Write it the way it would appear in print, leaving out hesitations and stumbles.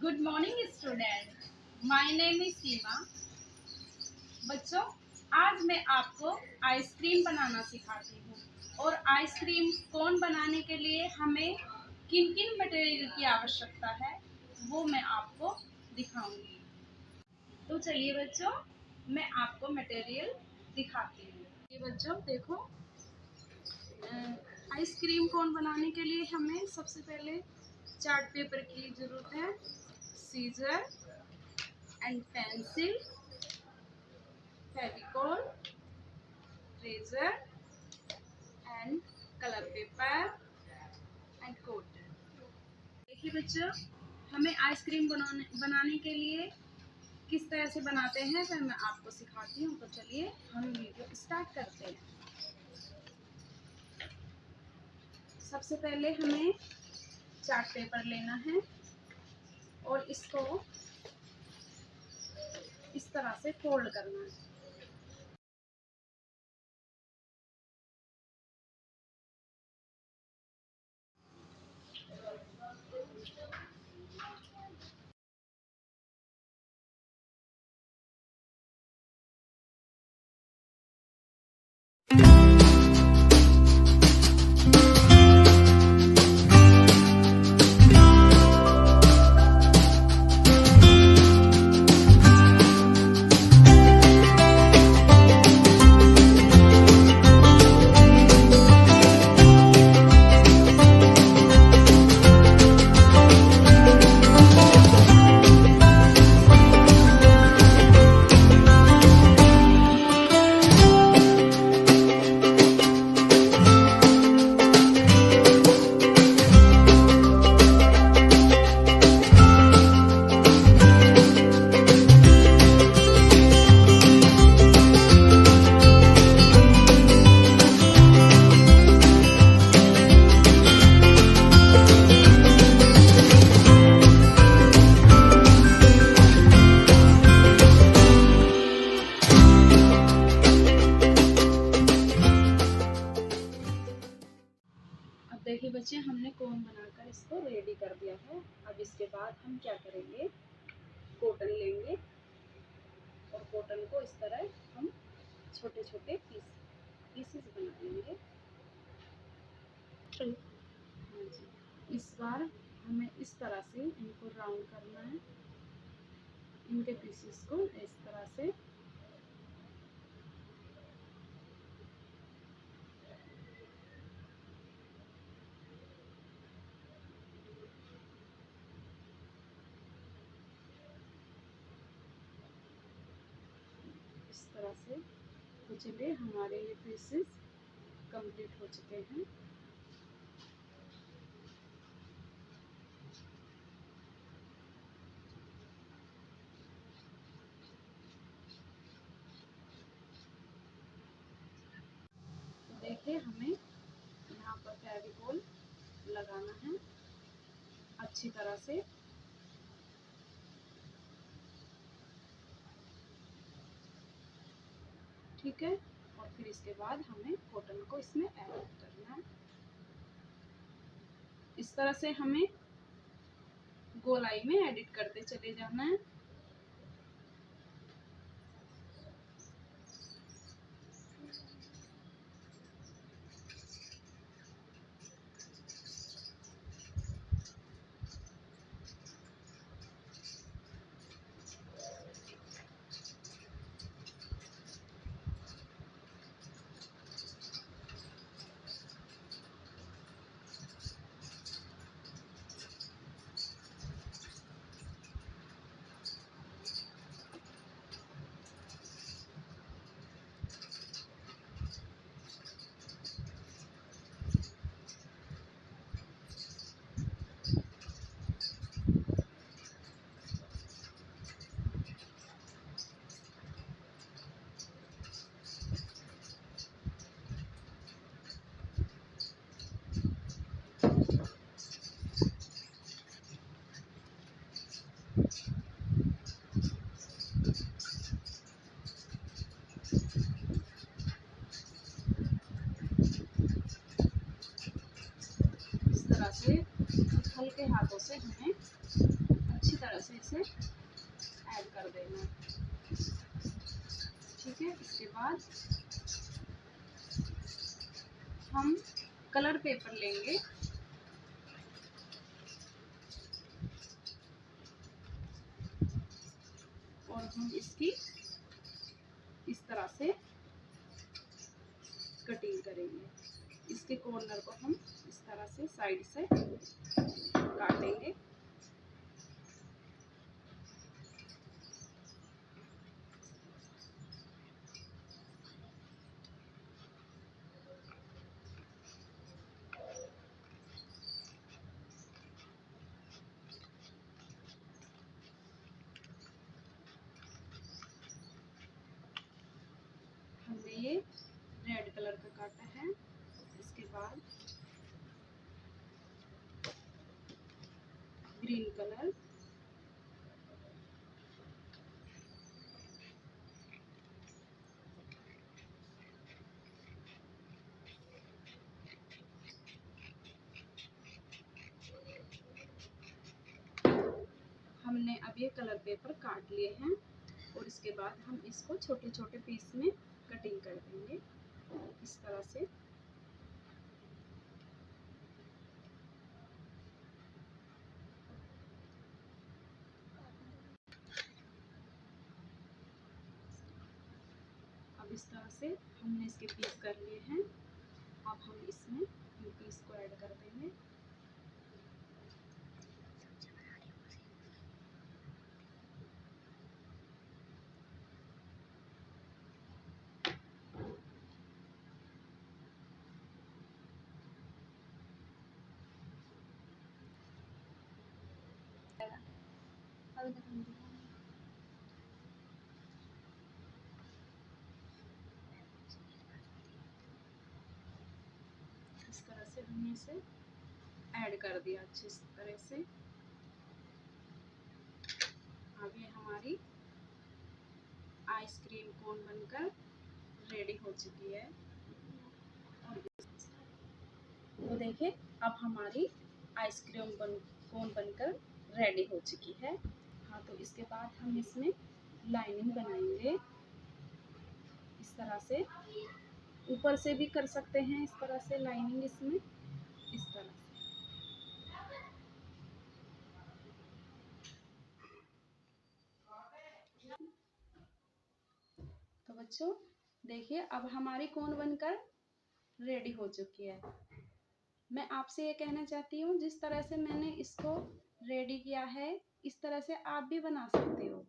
Good morning student, my name is Seema. बच्चों, आज मैं आपको आइसक्रीम बनाना सिखाती हूँ और आइसक्रीम कोन बनाने के लिए हमें किन किन मटेरियल की आवश्यकता है वो मैं आपको दिखाऊंगी। तो चलिए बच्चों, मैं आपको मटेरियल दिखाती हूँ। ये बच्चों देखो, आइसक्रीम कोन बनाने के लिए हमें सबसे पहले चार्ट पेपर की ज़रूरत है, scissor and pencil, Fevicol, razor and colour paper and cotton. देखिए बच्चों, हमें आइसक्रीम बनाने के लिए किस तरह से बनाते हैं फिर मैं आपको सिखाती हूँ। तो चलिए हम वीडियो स्टार्ट करते हैं। सबसे पहले हमें चार्ट पेपर लेना है और इसको इस तरह से फोल्ड करना है। देखिए बच्चे, हमने कोन बनाकर इसको रेडी कर दिया है। अब इसके बाद हम क्या करेंगे, कॉटन लेंगे और कॉटन को इस तरह हम छोटे छोटे पीसेस बना लेंगे। हाँ जी, इस बार हमें इस तरह से इनको राउंड करना है, इनके पीसेस को इस तरह से। इस तरह से तो चलिए, हमारे ये पीसेस कंप्लीट हो चुके हैं। तो देखिए, हमें यहाँ पर फेविकॉल लगाना है अच्छी तरह से। ठीक है, और फिर इसके बाद हमें कॉटन को इसमें ऐड करना है। इस तरह से हमें गोलाई में एडिट करते चले जाना है। इस तरह से हल्के हाथों से हमें अच्छी तरह से ऐड कर देना। ठीक है, इसके बाद हम कलर पेपर लेंगे और हम इसकी इस तरह से कटिंग करेंगे। इसके कॉर्नर को हम इस तरह से साइड से काटेंगे। हमने ये रेड कलर का काटा है। इसके बाद ग्रीन कलर, हमने अब ये कलर पेपर काट लिए हैं और इसके बाद हम इसको छोटे छोटे पीस में कटिंग कर देंगे इस तरह से। अब इस तरह से हमने इसके पीस कर लिए हैं। अब हम इसमें ये पीस को ऐड कर देंगे। इस तरह से हमने इसे ऐड कर दिया अच्छी तरह से। अब ये हमारी आइसक्रीम कोन बनकर रेडी हो चुकी है। तो देखिए अब हमारी आइसक्रीम कोन बनकर रेडी हो चुकी है। हाँ, तो इसके बाद हम इसमें लाइनिंग बनाएंगे इस तरह से। ऊपर से भी कर सकते हैं इस तरह से लाइनिंग, इसमें इस तरह से। तो बच्चों देखिए अब हमारी कोन बनकर रेडी हो चुकी है। मैं आपसे ये कहना चाहती हूँ जिस तरह से मैंने इसको रेडी किया है इस तरह से आप भी बना सकते हो।